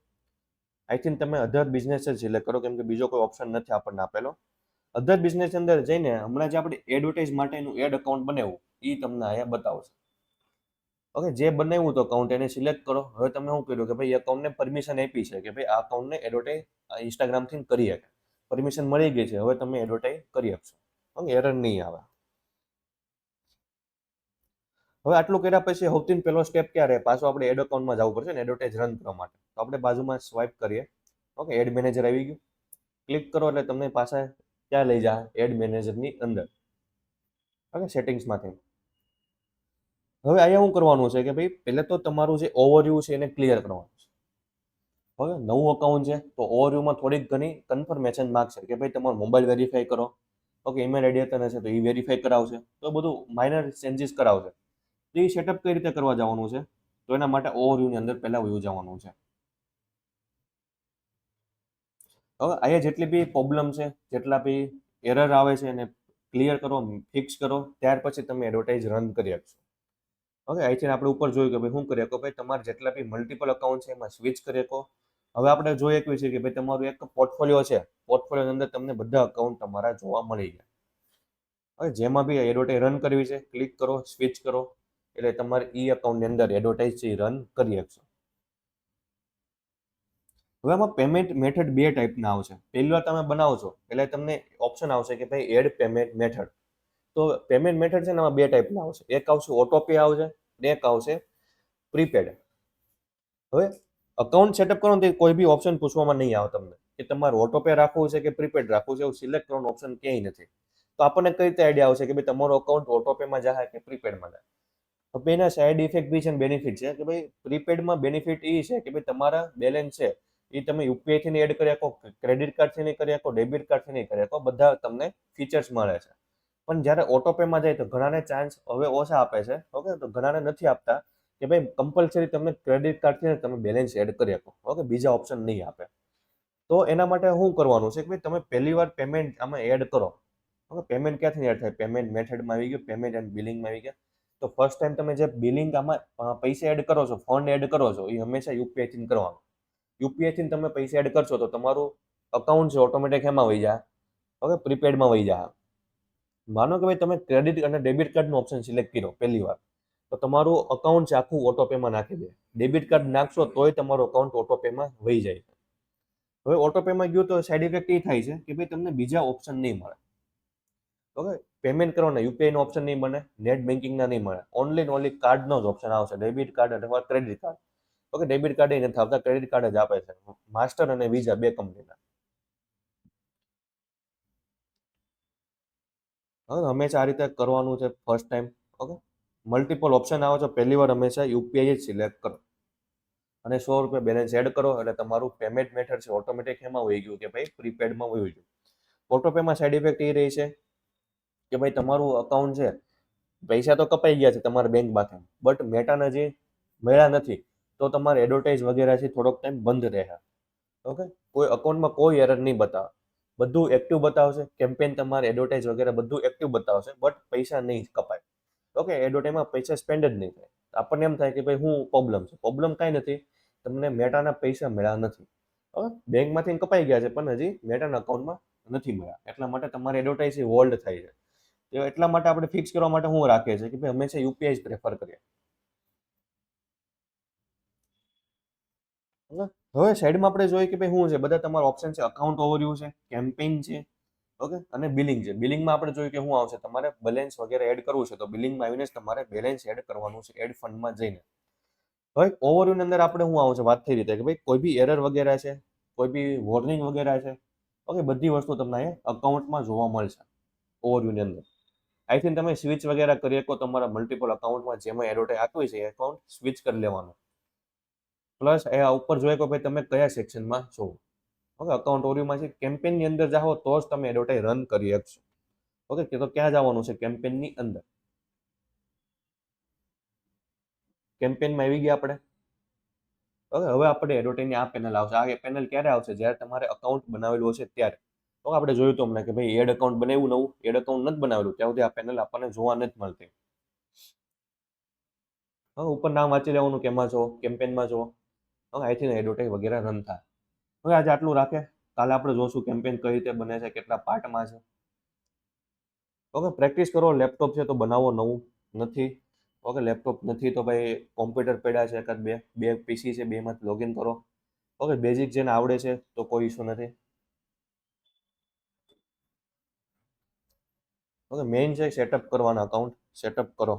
આઈ થિંક તમે અધર બિઝનેસ જ સિલેક્ટ કરો કેમ કે બીજો કોઈ ઓપ્શન નથી આપણને આપેલો. અધર બિઝનેસ અંદર જઈને હમણાં જે આપણે એડવર્ટાઇઝ માટેનું એડ અકાઉન્ટ બનાવ્યું એ તમને અહીંયા બતાવશે. ઓકે, જે બનાવ્યું તો અકાઉન્ટ એને સિલેક્ટ કરો. હવે તમે શું કર્યું કે ભાઈ એકાઉન્ટને પરમિશન આપી છે કે ભાઈ આ અકાઉન્ટને એડવર્ટાઈઝ ઇન્સ્ટાગ્રામથી કરી શકે. પરમિશન મળી ગઈ છે, હવે તમે એડવર્ટાઈઝ કરી આપશો. ઓકે, એરર નહીં આવે. હવે આટલું કર્યા પછી સૌથી પહેલો સ્ટેપ ક્યારે? પાછો આપણે એડ અકાઉન્ટમાં જવું પડશે ને એડવર્ટાઈઝ રન કરવા માટે. તો આપણે બાજુમાં સ્વાઇપ કરીએ. ઓકે, એડ મેનેજર આવી ગયું. ક્લિક કરો એટલે તમને પાછા ક્યાં લઈ જાય? એડ મેનેજરની અંદર. ઓકે, સેટિંગ્સમાંથી. હવે અહીંયા શું કરવાનું છે કે ભાઈ પહેલે તો તમારું જે ઓવરવ્યૂ છે એને ક્લિયર કરવાનું છે. હવે નવું અકાઉન્ટ છે તો ઓવરવ્યુમાં થોડીક ઘણી કન્ફર્મેશન માગશે કે ભાઈ તમારો મોબાઈલ વેરીફાઈ કરો. ઓકે, ઈમેલ આઈડી હતા છે તો એ વેરીફાઈ કરાવશે. તો બધું માઇનર ચેન્જીસ કરાવશે. તો એ સેટઅપ કઈ રીતે કરવા જવાનું છે? તો એના માટે ઓવરવ્યુની અંદર પહેલા વ્યૂ જવાનું છે. હવે અહીંયા જેટલી બી પ્રોબ્લેમ છે, જેટલા બી એરર આવે છે એને ક્લિયર કરો, ફિક્સ કરો, ત્યાર પછી તમે એડવર્ટાઇઝ રન કરી આપશો. ઓકે, અહીંથી આપણે ઉપર જોયું કે ભાઈ શું કરી શકો? ભાઈ તમારે જેટલા બી મલ્ટિપલ અકાઉન્ટ છે એમાં સ્વિચ કરી શકો. હવે આપણે જોઈએ કે છે કે ભાઈ તમારું એક પોર્ટફોલિયો છે, પોર્ટફોલિયોની અંદર તમને બધા અકાઉન્ટ તમારા જોવા મળી ગયા. હવે જેમાં બી એડવર્ટાઇઝ રન કરવી છે ક્લિક કરો, સ્વિચ કરો, એટલે તમારે ઈ અકાઉન્ટની અંદર એડવર્ટાઇઝ છે રન કરી શકશો. હવે આમાં પેમેન્ટ મેથડ બે ટાઈપના આવશે. પહેલી વાર તમે બનાવો છો એટલે તમને ઓપ્શન આવશે કે ભાઈ એડ પેમેન્ટ મેથડ. તો પેમેન્ટ મેથડ છે ને આમાં બે ટાઈપના આવશે. એક આવશે ઓટો પે આવશે, એક આવશે પ્રીપેડ. હવે અકાઉન્ટ સેટઅપ કરો તો કોઈ બી ઓપ્શન પૂછવામાં નહીં આવે તમને કે તમારે ઓટો પે રાખવું છે કે પ્રીપેડ રાખવું છે, એવું સિલેક્ટ કરવાનો ઓપ્શન ક્યાંય નથી. તો આપણને કઈ રીતે આઈડિયા આવશે કે ભાઈ તમારો અકાઉન્ટ ઓટો પેમાં જાય કે પ્રીપેડમાં જાય? તો એના સાઈડ ઇફેક્ટ બી છે ને બેનિફિટ છે કે ભાઈ પ્રીપેડમાં બેનિફિટ એ છે કે ભાઈ તમારા બેલેન્સ છે એ તમે યુપીઆઈ થી એડ કરી શકો, ક્રેડિટ કાર્ડથી નહીં કરી શકો, ડેબિટ કાર્ડથી નહીં કરી શકો, બધા તમને ફીચર્સ મળે છે. પણ જ્યારે ઓટો પેમાં જાય તો ઘણાને ચાન્સ હવે ઓછા આપે છે. ઓકે, તો ઘણાને નથી આપતા કે ભાઈ કમ્પલસરી તમે ક્રેડિટ કાર્ડથી તમે બેલેન્સ એડ કરી શકો. ઓકે, બીજા ઓપ્શન નહીં આપે. તો એના માટે શું કરવાનું છે કે ભાઈ તમે પહેલી વાર પેમેન્ટ આમાં એડ કરો. ઓકે, પેમેન્ટ ક્યાંથી એડ થાય? પેમેન્ટ મેથડમાં આવી ગયું, પેમેન્ટ એન્ડ બિલિંગમાં આવી ગયા. તો ફર્સ્ટ ટાઈમ તમે જે બિલિંગ આમાં પૈસા એડ કરો છો, ફંડ એડ કરો છો, એ હંમેશા યુપીઆઈ થી કરવાનું. યુપીઆઈ થી તમે પૈસા એડ કરશો તો તમારું અકાઉન્ટ છે ઓટોમેટિક એમાં વહી જાય. ઓકે, પ્રીપેડમાં વહી જાય. માનો કે ભાઈ તમે ક્રેડિટ અને ડેબિટ કાર્ડનો ઓપ્શન સિલેક્ટ કર્યો પહેલી વાર, તો તમારું અકાઉન્ટ છે આખું ઓટોપેમાં નાખી દે. ડેબિટ કાર્ડ નાખશો તોય તમારું અકાઉન્ટ ઓટોપેમાં વહી જાય. હવે ઓટોપેમાં ગયું તો સાઈડ ઇફેક્ટ એ થાય છે કે ભાઈ તમને બીજા ઓપ્શન નહીં મળે. ઓકે, પેમેન્ટ કરવાના યુપીઆઈ નો ઓપ્શન નહીં મળે, નેટ બેન્કિંગના નહીં મળે, ઓનલી કાર્ડનો જ ઓપ્શન આવશે, ડેબિટ કાર્ડ અથવા credit card. Okay, debit card એ નથી આવતા, ક્રેડિટ કાર્ડ જ આપે છે, માસ્ટર અને વિઝા બે કંપનીના. હવે હંમેશા આ રીતે કરવાનું છે first time. Okay, multiple option આવે છે, પહેલી વાર હંમેશા યુપીઆઈ જ સિલેક્ટ કરો અને ₹100 બેલેન્સ એડ કરો એટલે તમારું પેમેન્ટ મેથડ છે ઓટોમેટિક એમાં વહી ગયું કે ભાઈ પ્રીપેડમાં વહી ગયું. ઓટોપેમાં સાઈડ ઇફેક્ટ એ રહી છે કે ભાઈ તમારું અકાઉન્ટ છે, પૈસા તો કપાઈ ગયા છે તમારા બેંકમાંથી, બટ મેટાના જે મળ્યા નથી, તો તમારે એડવર્ટાઇઝ વગેરેથી થોડોક ટાઈમ બંધ રહે. ઓકે, કોઈ અકાઉન્ટમાં કોઈ એરર નહીં બતાવે, બધું એક્ટિવ બતાવશે, કેમ્પેન તમારે એડવર્ટાઇઝ વગેરે બધું એક્ટિવ બતાવશે, બટ પૈસા નહીં કપાય. ઓકે, એડવર્ટાઇઝમાં પૈસા સ્પેન્ડ જ નહીં થાય. આપણને એમ થાય કે ભાઈ શું પ્રોબ્લેમ છે? પ્રોબ્લેમ કાંઈ નથી, તમને મેટાના પૈસા મળ્યા નથી. હવે બેંકમાંથી કપાઈ ગયા છે પણ હજી મેટાના અકાઉન્ટમાં નથી મળ્યા, એટલા માટે તમારે એડવર્ટાઇઝ હોલ્ડ થાય છે. તો એટલા માટે આપણે ફિક્સ કરવા માટે શું રાખીએ છીએ કે ભાઈ હંમેશા યુપીઆઈ જ પ્રેફર કરીએ. હવે સાઈડમાં આપણે જોઈએ કે ભાઈ શું છે, બધા તમારા ઓપ્શન છે, અકાઉન્ટ ઓવરવ્યુ છે, કેમ્પેઇન છે, ઓકે, અને બિલિંગ છે. બિલિંગમાં આપણે જોઈએ કે શું આવશે, તમારે બેલેન્સ વગેરે એડ કરવું છે તો બિલિંગમાં આવીને જ તમારે બેલેન્સ એડ કરવાનું છે, એડ ફંડમાં જઈને. હવે ઓવરવ્યુની અંદર આપણે શું આવશે, વાત થઈ રીતે કે ભાઈ કોઈ બી એરર વગેરે છે, કોઈ બી વોર્નિંગ વગેરે છે, ઓકે, બધી વસ્તુ તમને અહીંયા અકાઉન્ટમાં જોવા મળશે ઓવરવ્યુની અંદર. અહીંથી તમે સ્વિચ વગેરે કરી શકો તમારા મલ્ટિપલ અકાઉન્ટમાં, જેમાં એડવર્ટાઇઝ આપવી છે એ અકાઉન્ટ સ્વિચ કરી લેવાનું. પ્લસ એ ઉપર જોઈએ કે ભાઈ તમે કયા સેક્શનમાં છો. ઓકે, અકાઉન્ટ ઓવરવ્યુમાં છે, કેમ્પેનની અંદર જાઓ તો જ તમે એડવર્ટાઇઝ રન કરી શકશો. ઓકે, તો ક્યાં જવાનું છે? કેમ્પેનની અંદર. કેમ્પેનમાં આવી ગયા આપણે. ઓકે, હવે આપણે એડવર્ટાઇઝની આ પેનલ આવશે. આ પેનલ ક્યારે આવશે? જ્યારે તમારે અકાઉન્ટ બનાવેલું હશે ત્યારે. તો આપણે જોયું તો હમણાં કે ભાઈ એડ અકાઉન્ટ બનાવ્યું, નવું એડ અકાઉન્ટ નથી બનાવેલું ત્યાં સુધી આ પેનલ આપણને જોવા નથી મળતી. હવે ઉપર નામ વાંચી લેવાનું, કેમાં છો, કેમ્પેનમાં છો. હવે અહીંથી એડવર્ટાઇઝ વગેરે રન થાય. હવે આજે આટલું રાખે, કાલે આપણે જોશું કેમ્પેન કઈ રીતે બને છે, કેટલા પાર્ટમાં છે. ઓકે, પ્રેક્ટિસ કરો. લેપટોપ છે તો બનાવો, નવું નથી. ઓકે, લેપટોપ નથી તો ભાઈ કોમ્પ્યુટર પડ્યા છે એકાદ બે બે પીસી છે, બેમાંથી લોગિન કરો. ઓકે, બેઝિક જેને આવડે છે તો કોઈ ઇશ્યુ નથી. ઓકે, મેઇન છે સેટઅપ કરવાના અકાઉન્ટ, સેટઅપ કરો.